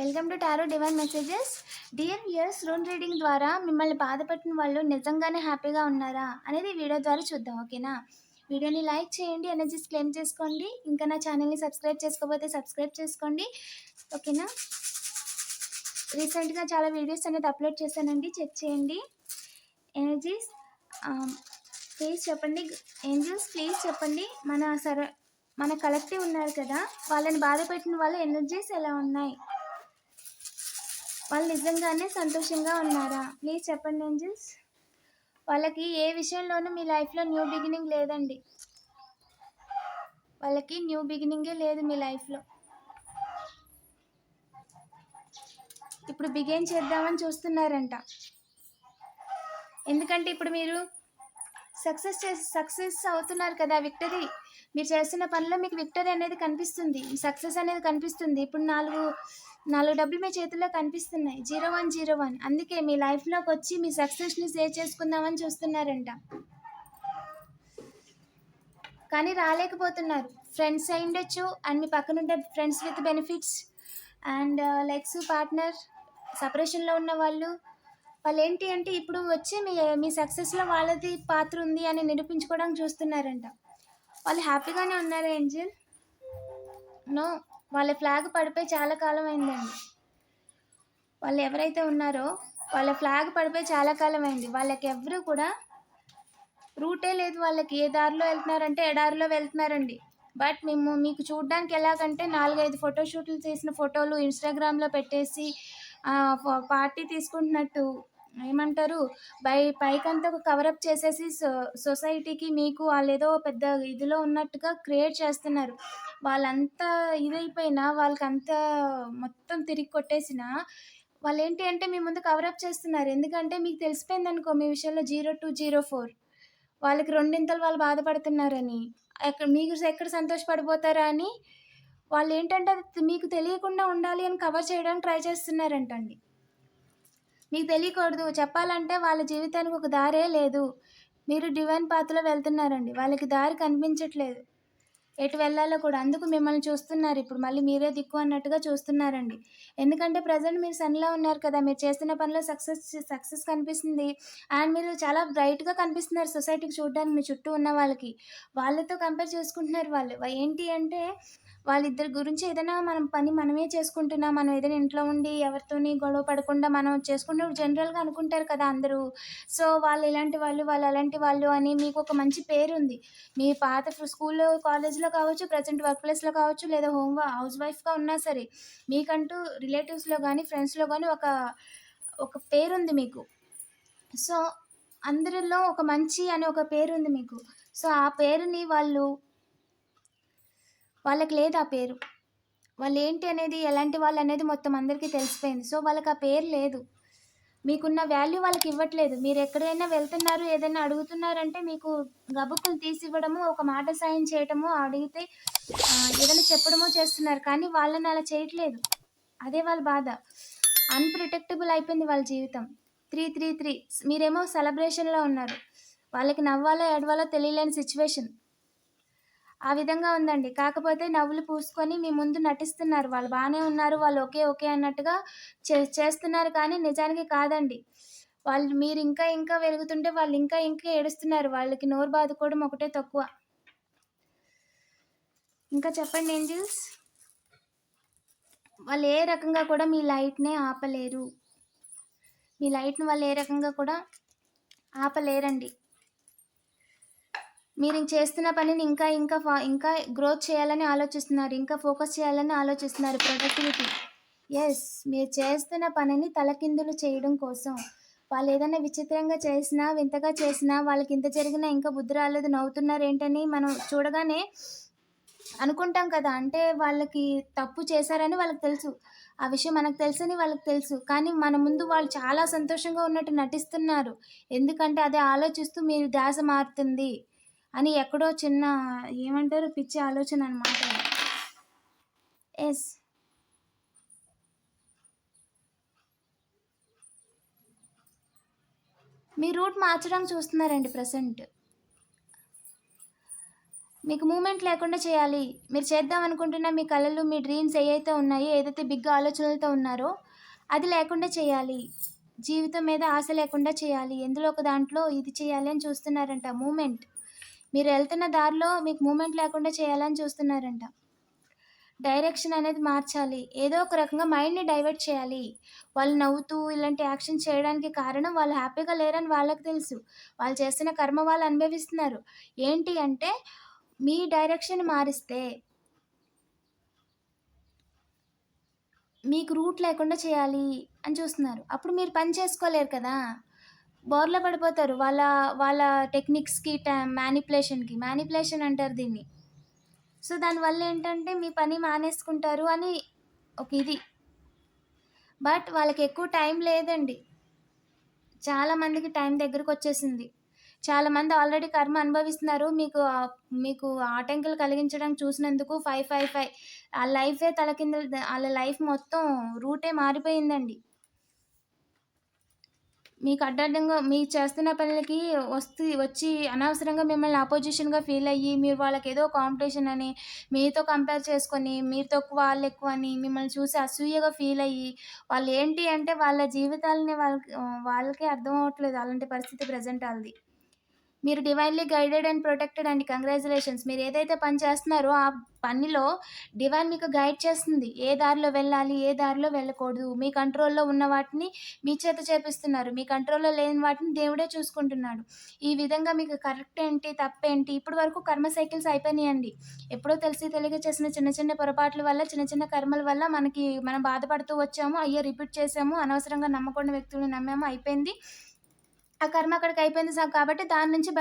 Welcome to tarot divine messages. Dear viewers, ruin reading ద్వారా మిమ్మల్ని బాధపెట్టిన వాళ్ళు నిజంగానే హ్యాపీగా ఉన్నారా అనేది ఈ వీడియో ద్వారా చూద్దాం. ఓకేనా? వీడియోని లైక్ చేయండి, ఎనర్జీస్ క్లెయిమ్ చేసుకోండి. ఇంకా నా ఛానల్ని సబ్స్క్రైబ్ చేసుకోకపోతే సబ్స్క్రైబ్ చేసుకోండి. ఓకేనా? రీసెంట్గా చాలా వీడియోస్ అనేది అప్లోడ్ చేశానండి, చెక్ చేయండి. ఎనర్జీస్ ప్లీజ్ చెప్పండి. ఏంజల్స్ ప్లీజ్ చెప్పండి, మన కలెక్టివ్ ఉన్నారు కదా, వాళ్ళని బాధ పెట్టిన వాళ్ళ ఎనర్జీస్ ఎలా ఉన్నాయి? వాళ్ళు నిజంగానే సంతోషంగా ఉన్నారా? ప్లీజ్ చెప్పండి ఏంజల్స్. వాళ్ళకి ఏ విషయంలోనూ మీ లైఫ్లో న్యూ బిగినింగ్ లేదండి. వాళ్ళకి న్యూ బిగినింగే లేదు మీ లైఫ్లో. ఇప్పుడు బిగిన్ చేద్దామని చూస్తున్నారంట. ఎందుకంటే ఇప్పుడు మీరు సక్సెస్ అవుతున్నారు కదా, విక్టరీ. మీరు చేస్తున్న పనిలో మీకు విక్టరీ అనేది కనిపిస్తుంది, సక్సెస్ అనేది కనిపిస్తుంది. ఇప్పుడు నాలుగు డబ్బులు మీ చేతుల్లో కనిపిస్తున్నాయి, 0101. అందుకే మీ లైఫ్లోకి వచ్చి మీ సక్సెస్ని సేవ్ చేసుకుందామని చూస్తున్నారంట. కానీ రాలేకపోతున్నారు. ఫ్రెండ్స్ అయి ఉండొచ్చు, అండ్ మీ పక్కనుండే ఫ్రెండ్స్ విత్ బెనిఫిట్స్, అండ్ లెక్స్ పార్ట్నర్, సపరేషన్లో ఉన్న వాళ్ళు ఏంటి అంటే ఇప్పుడు వచ్చి మీ సక్సెస్లో వాళ్ళది పాత్ర ఉంది అని నిరూపించుకోవడానికి చూస్తున్నారంట. వాళ్ళు హ్యాపీగానే ఉన్నారా ఏంజల్? నో, వాళ్ళ ఫ్లాగ్ పడిపోయి చాలా కాలం అయిందండి. వాళ్ళు ఎవరైతే ఉన్నారో వాళ్ళ ఫ్లాగ్ పడిపోయి చాలా కాలం అయింది. వాళ్ళకి ఎవరు కూడా రూటే లేదు. వాళ్ళకి ఏ దారిలో వెళ్తున్నారంటే ఎడారిలో వెళ్తున్నారండి. బట్ మీకు చూడడానికి ఎలాగంటే 4-5 ఫోటోషూట్లు చేసిన ఫోటోలు ఇన్స్టాగ్రామ్లో పెట్టేసి పార్టీ తీసుకుంటున్నట్టు, ఏమంటారు, పైకంతా ఒక కవరప్ చేసేసి సొసైటీకి మీకు వాళ్ళు ఏదో పెద్ద ఇదిలో ఉన్నట్టుగా క్రియేట్ చేస్తున్నారు. వాళ్ళంతా ఇదైపోయినా, వాళ్ళకంతా మొత్తం తిరిగి కొట్టేసినా వాళ్ళు ఏంటి అంటే మీ ముందు కవరప్ చేస్తున్నారు. ఎందుకంటే మీకు తెలిసిపోయింది అనుకో మీ విషయంలో 0204 వాళ్ళకి రెండింతలు వాళ్ళు బాధపడుతున్నారని, మీరు ఎక్కడ సంతోషపడిపోతారా అని వాళ్ళు ఏంటంటే అది మీకు తెలియకుండా ఉండాలి అని కవర్ చేయడానికి ట్రై చేస్తున్నారంటండి. మీకు తెలియకూడదు. చెప్పాలంటే వాళ్ళ జీవితానికి ఒక దారే లేదు. మీరు డివైన్ పాత్లో వెళ్తున్నారండి, వాళ్ళకి దారి కనిపించట్లేదు ఎటు వెళ్ళాలో కూడా. అందుకు మిమ్మల్ని చూస్తున్నారు. ఇప్పుడు మళ్ళీ మీరే దిక్కు అన్నట్టుగా చూస్తున్నారండి. ఎందుకంటే ప్రజెంట్ మీరు సన్లా ఉన్నారు కదా, మీరు చేస్తున్న పనిలో సక్సెస్ కనిపిస్తుంది. అండ్ మీరు చాలా బ్రైట్గా కనిపిస్తున్నారు సొసైటీకి చూడడానికి, మీ చుట్టూ ఉన్న వాళ్ళతో కంపేర్ చేసుకుంటున్నారు. వాళ్ళు ఏంటి అంటే వాళ్ళిద్దరి గురించి ఏదైనా మనమే చేసుకుంటున్నాం, మనం ఏదైనా ఇంట్లో ఉండి ఎవరితోని గొడవ పడకుండా మనం చేసుకుంటూ జనరల్గా అనుకుంటారు కదా అందరూ. సో వాళ్ళు ఇలాంటి వాళ్ళు, వాళ్ళు అలాంటి వాళ్ళు అని మీకు ఒక మంచి పేరు ఉంది. మీ పాత స్కూల్లో, కాలేజ్లో కావచ్చు, ప్రజెంట్ వర్క్ ప్లేస్లో కావచ్చు, లేదా హౌస్ వైఫ్గా ఉన్నా సరే మీకంటూ రిలేటివ్స్లో కానీ ఫ్రెండ్స్లో కానీ ఒక పేరుంది మీకు. సో అందరిలో ఒక మంచి అనే ఒక పేరు ఉంది మీకు. సో ఆ పేరుని వాళ్ళకి లేదు. ఆ పేరు వాళ్ళు ఏంటి అనేది, ఎలాంటి వాళ్ళు అనేది మొత్తం అందరికీ తెలిసిపోయింది. సో వాళ్ళకి ఆ పేరు లేదు. మీకున్న వాల్యూ వాళ్ళకి ఇవ్వట్లేదు. మీరు ఎక్కడైనా వెళ్తున్నారు, ఏదైనా అడుగుతున్నారంటే మీకు గబుక్కులు తీసివ్వడము, ఒక మాట సాయం చేయటము, అడిగితే ఏదైనా చెప్పడమో చేస్తున్నారు. కానీ వాళ్ళని అలా చేయట్లేదు. అదే వాళ్ళ బాధ. అన్ప్రిడిక్టబుల్ అయిపోయింది వాళ్ళ జీవితం. 333 మీరేమో సెలబ్రేషన్లో ఉన్నారు. వాళ్ళకి నవ్వాలో ఏడవాలో తెలియలేని సిచ్యువేషన్. ఆ విధంగా ఉందండి. కాకపోతే నవ్వులు పూసుకొని మీ ముందు నటిస్తున్నారు. వాళ్ళు బాగానే ఉన్నారు, వాళ్ళు ఓకే అన్నట్టుగా చేస్తున్నారు. కానీ నిజానికి కాదండి. మీరు ఇంకా వెలుగుతుంటే వాళ్ళు ఇంకా ఏడుస్తున్నారు. వాళ్ళకి నోరు బాదుకోవడం ఒకటే తక్కువ. ఇంకా చెప్పండి ఏంజల్స్. వాళ్ళు ఏ రకంగా కూడా మీ లైట్నే ఆపలేరు. మీ లైట్ని వాళ్ళు ఏ రకంగా కూడా ఆపలేరండి. మీరు చేస్తున్న పనిని ఇంకా గ్రోత్ చేయాలని ఆలోచిస్తున్నారు, ఇంకా ఫోకస్ చేయాలని ఆలోచిస్తున్నారు. ప్రొడక్టివిటీ. ఎస్, మీరు చేస్తున్న పనిని తలకిందులు చేయడం కోసం. వాళ్ళు ఏదైనా విచిత్రంగా చేసినా, వింతగా చేసినా, వాళ్ళకి ఇంత జరిగినా ఇంకా బుద్ధి రాలేదు, నవ్వుతున్నారు ఏంటని మనం చూడగానే అనుకుంటాం కదా. అంటే వాళ్ళకి తప్పు చేశారని వాళ్ళకి తెలుసు, ఆ విషయం మనకు తెలుసని వాళ్ళకి తెలుసు. కానీ మన ముందు వాళ్ళు చాలా సంతోషంగా ఉన్నట్టు నటిస్తున్నారు. ఎందుకంటే అదే ఆలోచిస్తూ మీరు ధ్యాస మారుతుంది అని ఎక్కడో చిన్న ఏమంటారు పిచ్చి ఆలోచన అనమాట. ఎస్, మీ రూట్ మార్చడానికి చూస్తున్నారండి ప్రజెంట్. మీకు మూవ్‌మెంట్ లేకుండా చేయాలి. మీరు చేద్దాం అనుకుంటున్న మీ కలలు, మీ డ్రీమ్స్ ఏయైతే ఉన్నాయో, ఏదైతే బిగ్ ఆలోచనలతో ఉన్నారో, అది లేకుండా చేయాలి. జీవితం మీద ఆశ లేకుండా చేయాలి. ఎందులో ఒక దాంట్లో ఇది చేయాలి అని చూస్తున్నారంట మూవ్‌మెంట్. మీరు ఎళ్తున్న దారిలో మీకు మూవ్‌మెంట్ లేకుండా చేయాలని చూస్తున్నారంట. డైరెక్షన్ అనేది మార్చాలి. ఏదో ఒక రకంగా మైండ్‌ని డైవర్ట్ చేయాలి. వాళ్ళు నవ్వుతూ ఇలాంటి యాక్షన్ చేయడానికి కారణం వాళ్ళు హ్యాపీగా లేరని వాళ్ళకి తెలుసు. వాళ్ళు చేస్తున్న కర్మ వాళ్ళు అనుభవిస్తున్నారు. ఏంటి అంటే మీ డైరెక్షన్ మారిస్తే మీకు రూట్ లేకుండా చేయాలి అని చూస్తున్నారు. అప్పుడు మీరు పని చేసుకోలేరు కదా! బోర్ల పడిపోతారు. వాళ్ళ వాళ్ళ టెక్నిక్స్‌కి మ్యానిప్యులేషన్ అంటారు దీన్ని. సో, దానివల్ల ఏంటంటే మీ పని మానేసుకుంటారు అని ఒక ఇది. బట్ వాళ్ళకి ఎక్కువ టైం లేదండి. చాలా మందికి టైం దగ్గరకొచ్చేసింది. చాలామంది ఆల్రెడీ కర్మ అనుభవిస్తున్నారు. మీకు ఆటంకాలు కలిగించడానికి చూసినందుకు 555 ఆ లైఫే తలకిందులు ఆళ్ళ లైఫ్ మొత్తం రూటే మారిపోయిందండి. మీకు అడ్డడ్డంగా మీరు చేస్తున్న పనులకి వచ్చి అనవసరంగా మిమ్మల్ని అపోజిషన్‌గా ఫీల్ అయ్యి, మీరు వాళ్ళకేదో కాంపిటీషన్ అని, మీతో కంపేర్ చేసుకొని, మీరు తక్కువ, వాళ్ళెక్కువ అని మిమ్మల్ని చూసి అసూయగా ఫీల్ అయ్యి, వాళ్ళేంటి అంటే వాళ్ళ జీవితాలని వాళ్ళకే అర్థం అవ్వట్లేదు. అలాంటి పరిస్థితి ప్రెజెంట్ ఆళ్ళది. మీరు డివైన్‌లీ గైడెడ్ అండ్ ప్రొటెక్టెడ్ అండి. కంగ్రాచ్యులేషన్స్. మీరేదైతే పని చేస్తున్నారో, ఆ పనిలో డివైన్ మీకు గైడ్ చేస్తుంది. ఏ దారిలో వెళ్ళాలి, ఏ దారిలో వెళ్ళకూడదు. మీ కంట్రోల్‌లో ఉన్న వాటిని మీ చేత చేపిస్తున్నారు. మీ కంట్రోల్‌లో లేని వాటిని దేవుడే చూసుకుంటున్నాడు. ఈ విధంగా మీకు కరెక్ట్ ఏంటి, తప్పేంటి ఇప్పటి వరకు కర్మ సైకిల్స్ అయిపోయినాయండి. ఎప్పుడో తెలిసి తెలియక చేసిన చిన్న చిన్న పొరపాట్ల వల్ల, చిన్న చిన్న కర్మల వల్ల మనం బాధపడుతూ వచ్చాము. అయ్యో! రిపీట్ చేశాము. అనవసరంగా నమ్మకూడని వ్యక్తులను నమ్మాము. అయిపోయింది. ఆ కర్మ అక్కడికయిపోయింది కాబట్టి దాని నుంచి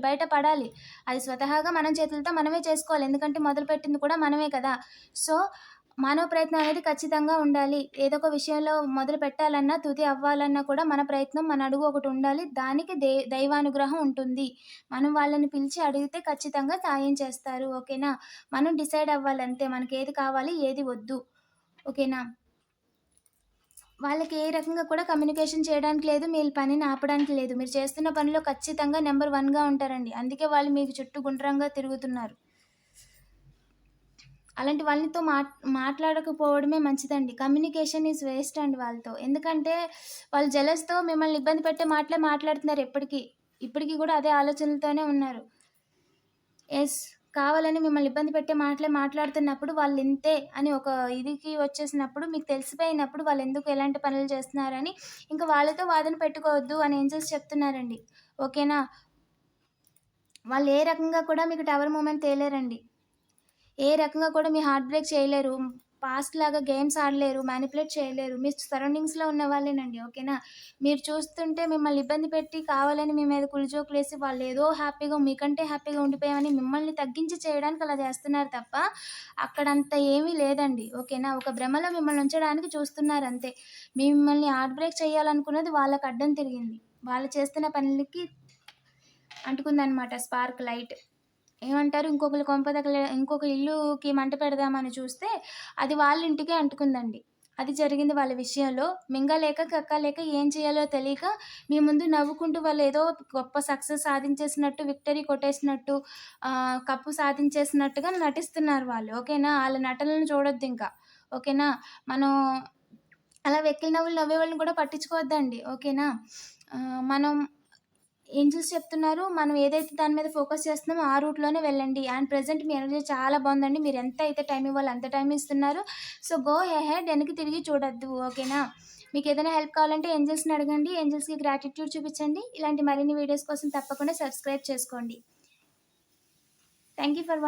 బయటపడాలి. అది స్వతహాగా మన చేతులతో మనమే చేసుకోవాలి. ఎందుకంటే మొదలుపెట్టింది కూడా మనమే కదా! సో, మానవ ప్రయత్నం అనేది ఖచ్చితంగా ఉండాలి. ఏదో ఒక విషయంలో మొదలు పెట్టాలన్నా, తుది అవ్వాలన్నా కూడా మన ప్రయత్నం, మన అడుగు ఒకటుండాలి. దానికి దైవానుగ్రహం ఉంటుంది. మనం వాళ్ళని పిలిచి అడిగితే ఖచ్చితంగా సాయం చేస్తారు. ఓకేనా? మనం డిసైడ్ అవ్వాలి అంతే. మనకేది కావాలి, ఏది వద్దు. ఓకేనా? వాళ్ళకి ఏ రకంగా కూడా కమ్యూనికేషన్ చేయడానికి లేదు. మీ పనిని ఆపడానికి లేదు. మీరు చేస్తున్న పనిలో ఖచ్చితంగా నంబర్ 1గా ఉంటారండి. అందుకే వాళ్ళు మీకు చుట్టూ గుండ్రంగా తిరుగుతున్నారు. అలాంటి వాళ్ళతో మాట్లాడకపోవడమే మంచిదండి. కమ్యూనికేషన్ ఈజ్ వేస్ట్ అండి వాళ్ళతో. ఎందుకంటే వాళ్ళు జెలస్‌తో మిమ్మల్ని ఇబ్బంది పెట్టే మాటలే మాట్లాడుతున్నారు ఎప్పటికి. ఇప్పటికి కూడా అదే ఆలోచనలతోనే ఉన్నారు. యెస్. కావాలని మిమ్మల్ని ఇబ్బంది పెట్టే మాటలే మాట్లాడుతున్నప్పుడు వాళ్ళింతే అని ఒక ఇదికి వచ్చేసినప్పుడు మీకు తెలిసిపోయినప్పుడు వాళ్ళెందుకు ఎలాంటి పనులు చేస్తున్నారని ఇంక వాళ్ళతో వాదన పెట్టుకోవద్దు అని ఏంజెల్స్ చెప్తున్నారండి. ఓకేనా? వాళ్ళు ఏ రకంగా కూడా మీకు టవర్ మూమెంట్ తేలేరండి. ఏ రకంగా కూడా మీ హార్ట్ బ్రేక్ చేయలేరు. పాస్ట్‌లాగా గేమ్స్ ఆడలేరు. మ్యానిపులేట్ చేయలేరు. మీ సరౌండింగ్స్‌లో ఉన్న వాళ్ళేనండి. ఓకేనా? మీరు చూస్తుంటే మిమ్మల్ని ఇబ్బంది పెట్టి కావాలని మీ మీద కులుజోకులేసి వాళ్ళేదో హ్యాపీగా మీకంటే హ్యాపీగా ఉండిపోయామని మిమ్మల్ని తగ్గించి చేయడానికి అలా చేస్తున్నారు తప్ప, అక్కడంత ఏమీ లేదండి. ఓకేనా? ఒక భ్రమలో మిమ్మల్ని ఉంచడానికి చూస్తున్నారంతే. మిమ్మల్ని హార్ట్ బ్రేక్ చేయాలనుకున్నది వాళ్ళకి అడ్డం తిరిగింది. వాళ్ళు చేస్తున్న పనులకి అంటుకుందనమాట స్పార్క్ లైట్. ఏమంటారు ఇంకొక ఇల్లుకి మంట పెడదామని చూస్తే, అది వాళ్ళ ఇంటికే అంటుకుందండి. అది జరిగింది వాళ్ళ విషయంలో. మింగలేక, కక్కలేక ఏం చేయాలో తెలియక, మీ ముందు నవ్వుకుంటూ వాళ్ళేదో గొప్ప సక్సెస్ సాధించేసినట్టు, విక్టరీ కొట్టేసినట్టు, కప్పు సాధించేసినట్టుగా నటిస్తున్నారు వాళ్ళు. ఓకేనా? ఆళ్ళ నటనలను చూడొద్దింక. ఓకేనా? మనం అలా వెక్కిలి నవ్వులు నవ్వేవాళ్ళని కూడా పట్టించుకోవద్దండి. ఓకేనా? మనం ఏంజెల్స్ చెప్తున్నారు. మనం ఏదైతే దాని మీద ఫోకస్ చేస్తున్నామో ఆ రూట్‌లోనే వెళ్ళండి. అండ్ ప్రెజెంట్ మీ ఎనర్జీ చాలా బావుందండి. మీరు ఎంత అయితే టైం ఇవ్వాలో అంత టైం ఇస్తున్నారు. సో, గో అహెడ్ వెనక్కి తిరిగి చూడొద్దు. ఓకేనా? మీకేదైనా హెల్ప్ కావాలంటే ఏంజెల్స్‌ని అడగండి. ఏంజెల్స్‌కి గ్రాటిట్యూడ్ చూపించండి. ఇలాంటి మరిన్ని వీడియోస్ కోసం తప్పకుండా సబ్స్క్రైబ్ చేసుకోండి. Thank you for